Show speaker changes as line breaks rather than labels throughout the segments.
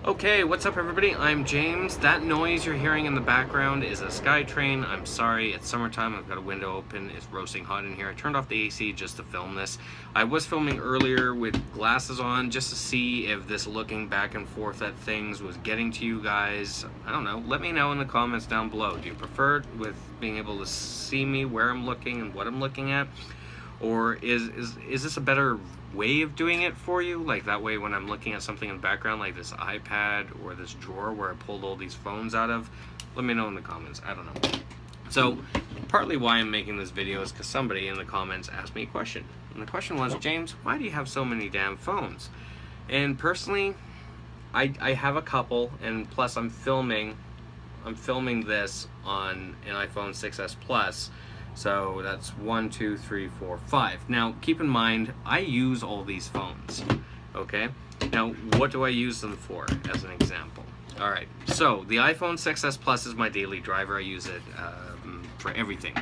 Okay, what's up everybody? I'm James. That noise you're hearing in the background is a SkyTrain. I'm sorry, it's summertime. I've got a window open. It's roasting hot in here. I turned off the AC just to film this. I was filming earlier with glasses on just to see if this looking back and forth at things was getting to you guys. I don't know. Let me know in the comments down below. Do you prefer it with being able to see me where I'm looking and what I'm looking at? Or is this a better way of doing it for you? Like that way when I'm looking at something in the background like this iPad or this drawer where I pulled all these phones out of, let me know in the comments. I don't know. So partly why I'm making this video is because somebody in the comments asked me a question. And the question was, James, why do you have so many damn phones? And personally, I have a couple, and plus I'm filming this on an iPhone 6s Plus. So that's 1, 2, 3, 4, 5. Now, keep in mind, I use all these phones, okay? Now, what do I use them for, as an example? All right, so the iPhone 6s Plus is my daily driver. I use it for everything.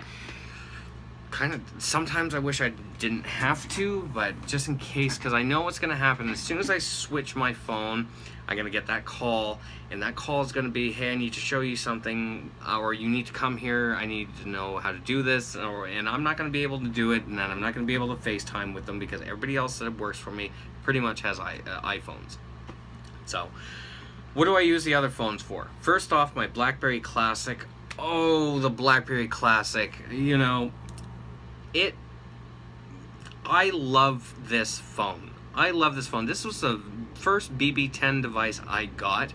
Sometimes I wish I didn't have to, but just in case, because I know what's going to happen. As soon as I switch my phone, I'm going to get that call, and that call is going to be, hey, I need to show you something, or you need to come here, I need to know how to do this, and I'm not going to be able to do it, and then I'm not going to be able to FaceTime with them because everybody else that works for me pretty much has iPhones. So, what do I use the other phones for? First off, my BlackBerry Classic. Oh, the BlackBerry Classic, you know, I love this phone. I love this phone. This was the first BB10 device I got,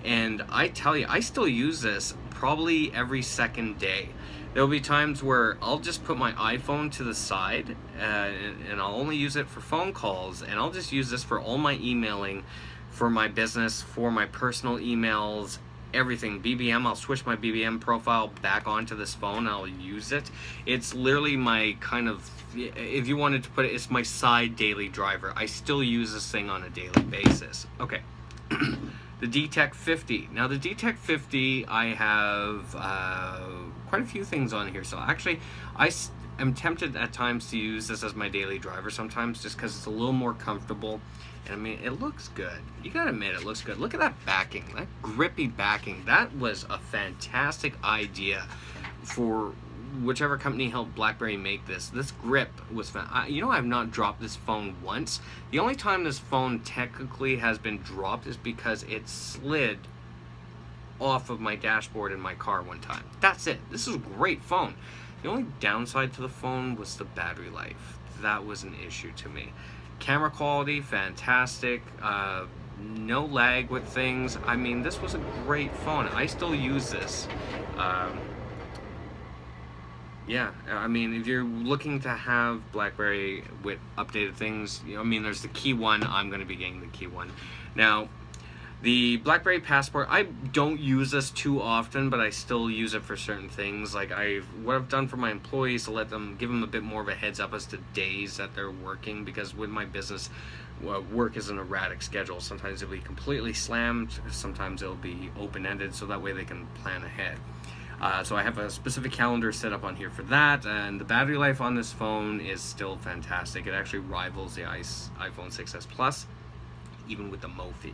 and I tell you, I still use this probably every second day. There'll be times where I'll just put my iPhone to the side and I'll only use it for phone calls, and I'll just use this for all my emailing, for my business, for my personal emails, everything. BBM, I'll switch my BBM profile back onto this phone, I'll use it. It's literally my kind of, if you wanted to put it, it's my side daily driver. I still use this thing on a daily basis. Okay. The D-Tech 50. Now the D-Tech 50, I have quite a few things on here. So actually, I'm tempted at times to use this as my daily driver sometimes, just because it's a little more comfortable. And I mean, it looks good. You gotta admit, it looks good. Look at that backing, that grippy backing. That was a fantastic idea for whichever company helped BlackBerry make this. This grip was you know, I've not dropped this phone once. The only time this phone technically has been dropped is because it slid off of my dashboard in my car one time. That's it. This is a great phone. The only downside to the phone was the battery life. That was an issue to me. Camera quality, fantastic. No lag with things. I mean, this was a great phone. I still use this. Yeah, I mean, if you're looking to have BlackBerry with updated things, you know, I mean, there's the Key One. I'm going to be getting the Key One. Now, the BlackBerry Passport, I don't use this too often, but I still use it for certain things. Like what I've done for my employees to let them, give them a bit more of a heads up as to days that they're working, because with my business, work is an erratic schedule. Sometimes it'll be completely slammed, sometimes it'll be open-ended, so that way they can plan ahead. So I have a specific calendar set up on here for that, and the battery life on this phone is still fantastic. It actually rivals the iPhone 6s Plus, even with the Mophie.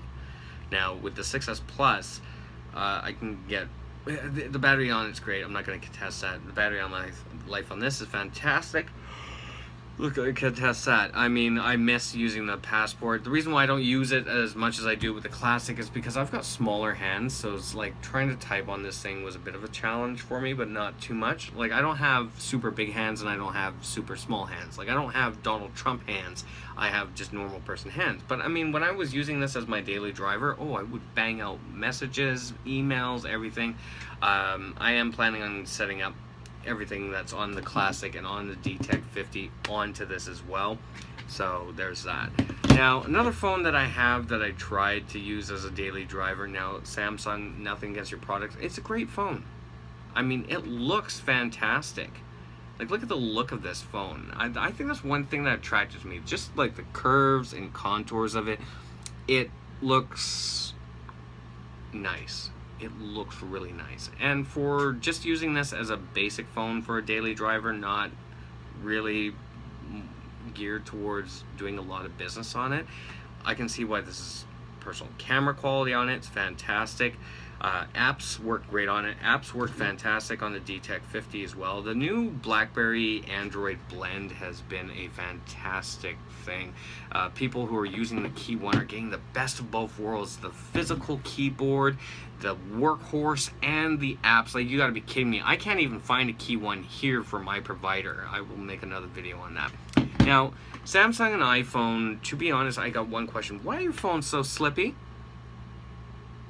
Now, with the 6s Plus, I can get, the battery on it's great. I'm not going to contest that. The battery on life on this is fantastic. Look, I contest that. I mean, I miss using the Passport. The reason why I don't use it as much as I do with the Classic is because I've got smaller hands, so it's like trying to type on this thing was a bit of a challenge for me, but not too much. Like, I don't have super big hands and I don't have super small hands. Like, I don't have Donald Trump hands. I have just normal person hands. But I mean, when I was using this as my daily driver, I would bang out messages, emails, everything. I am planning on setting up everything that's on the Classic and on the D-Tech 50 onto this as well. So there's that. Now, another phone that I have that I tried to use as a daily driver, now Samsung, nothing against your product, it's a great phone. I mean, it looks fantastic. Like, look at the look of this phone. I think that's one thing that attracted me. Just like the curves and contours of it. It looks nice. It looks really nice. And for just using this as a basic phone for a daily driver, not really geared towards doing a lot of business on it, I can see why this is personal camera quality on it. It's fantastic. Apps work great on it. Apps work fantastic on the DTEK 50 as well. The new BlackBerry Android blend has been a fantastic thing. People who are using the Key 1 are getting the best of both worlds. The physical keyboard, the workhorse, and the apps. Like, you gotta be kidding me. I can't even find a Key 1 here for my provider. I will make another video on that. Now, Samsung and iPhone, to be honest, I got one question. Why are your phones so slippy?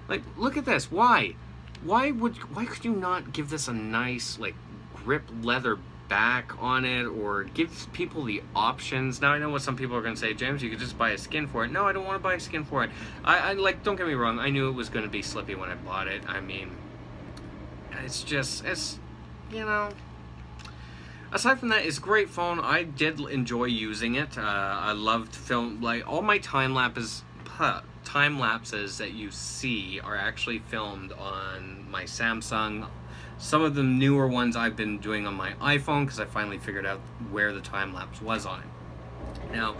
Like, look at this. Why? Why could you not give this a nice, like, grip leather back on it, or give people the options? Now, I know what some people are going to say, James, you could just buy a skin for it. No, I don't want to buy a skin for it. I like, don't get me wrong, I knew it was going to be slippy when I bought it. I mean, it's just, you know, aside from that, it's a great phone. I did enjoy using it. I loved film, like, all my time lapses that you see are actually filmed on my Samsung. Some of the newer ones I've been doing on my iPhone because I finally figured out where the time lapse was on it. Now,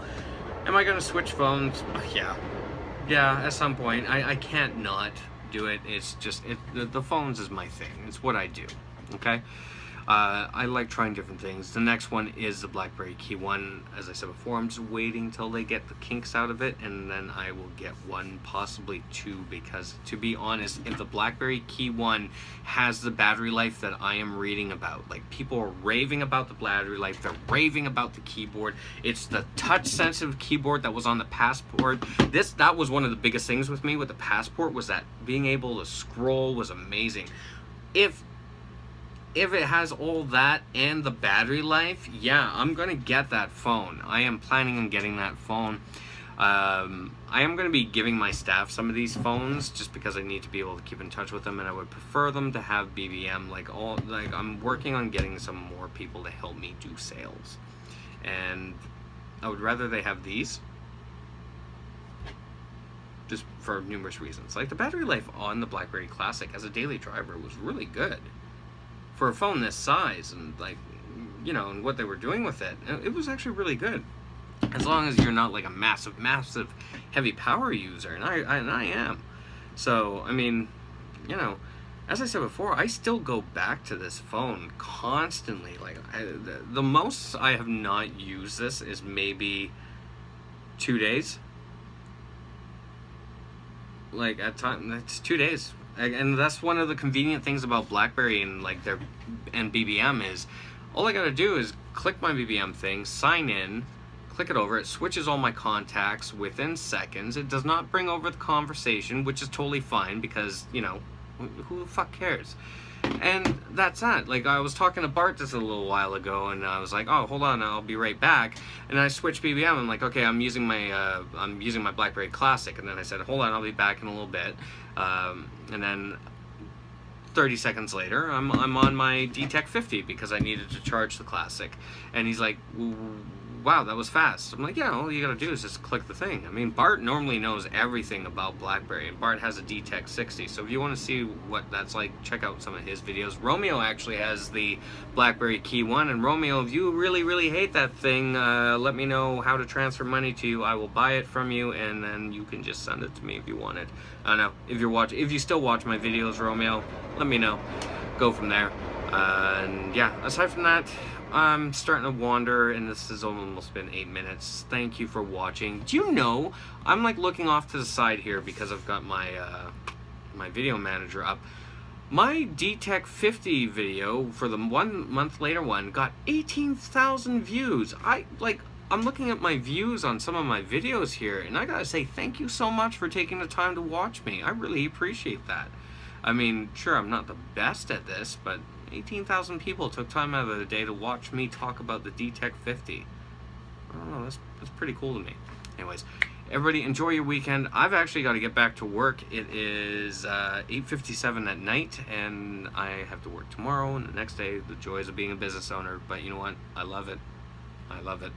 am I going to switch phones? Yeah, at some point. I can't not do it. It's just, the phones is my thing. It's what I do, okay? I like trying different things. The next one is the BlackBerry Key 1. As I said before, I'm just waiting till they get the kinks out of it, and then I will get one, possibly two, because to be honest, if the BlackBerry Key 1 has the battery life that I am reading about, like, people are raving about the battery life, they're raving about the keyboard. It's the touch-sensitive keyboard that was on the Passport. That was one of the biggest things with me with the Passport, was that being able to scroll was amazing. If it has all that and the battery life, yeah, I'm going to get that phone. I am planning on getting that phone. I am going to be giving my staff some of these phones just because I need to be able to keep in touch with them, and I would prefer them to have BBM. Like, I'm working on getting some more people to help me do sales. And I would rather they have these, just for numerous reasons. Like, the battery life on the BlackBerry Classic as a daily driver was really good. For a phone this size, and, like, you know, and what they were doing with it, it was actually really good. As long as you're not like a massive heavy power user, and I am. So, I mean, you know, as I said before, I still go back to this phone constantly. Like, the most I have not used this is maybe 2 days. Like, at time, that's 2 days. And that's one of the convenient things about BlackBerry and, like, and BBM is, all I gotta do is click my BBM thing, sign in, click it over, it switches all my contacts within seconds. It does not bring over the conversation, which is totally fine because, you know, who the fuck cares? And that's that. Like, I was talking to Bart just a little while ago, and I was like, oh, hold on, I'll be right back. And I switched BBM. I'm like, okay, I'm using my BlackBerry Classic. And then I said, hold on, I'll be back in a little bit. And then 30 seconds later, I'm on my DTEK 50 because I needed to charge the Classic. And he's like, wow, that was fast. I'm like, yeah, all you gotta do is just click the thing. I mean, Bart normally knows everything about BlackBerry, and Bart has a DTEK 60, so if you want to see what that's like, check out some of his videos. Romeo actually has the BlackBerry Key 1, and Romeo, if you really hate that thing, let me know how to transfer money to you. I will buy it from you, and then you can just send it to me if you want it. I don't know, if you still watch my videos, Romeo, let me know. Go from there. And yeah, aside from that, I'm starting to wander, and this has almost been 8 minutes. Thank you for watching. Do you know, I'm like looking off to the side here because I've got my my video manager up. My DTEK 50 video for the 1 month later one got 18,000 views. I'm looking at my views on some of my videos here, and I gotta say thank you so much for taking the time to watch me. I really appreciate that. I mean, sure, I'm not the best at this, but 18,000 people took time out of their day to watch me talk about the DTEK 50. I don't know, that's pretty cool to me. Anyways, everybody enjoy your weekend. I've actually got to get back to work. It is 8:57 at night, and I have to work tomorrow and the next day. The joys of being a business owner, but you know what? I love it. I love it.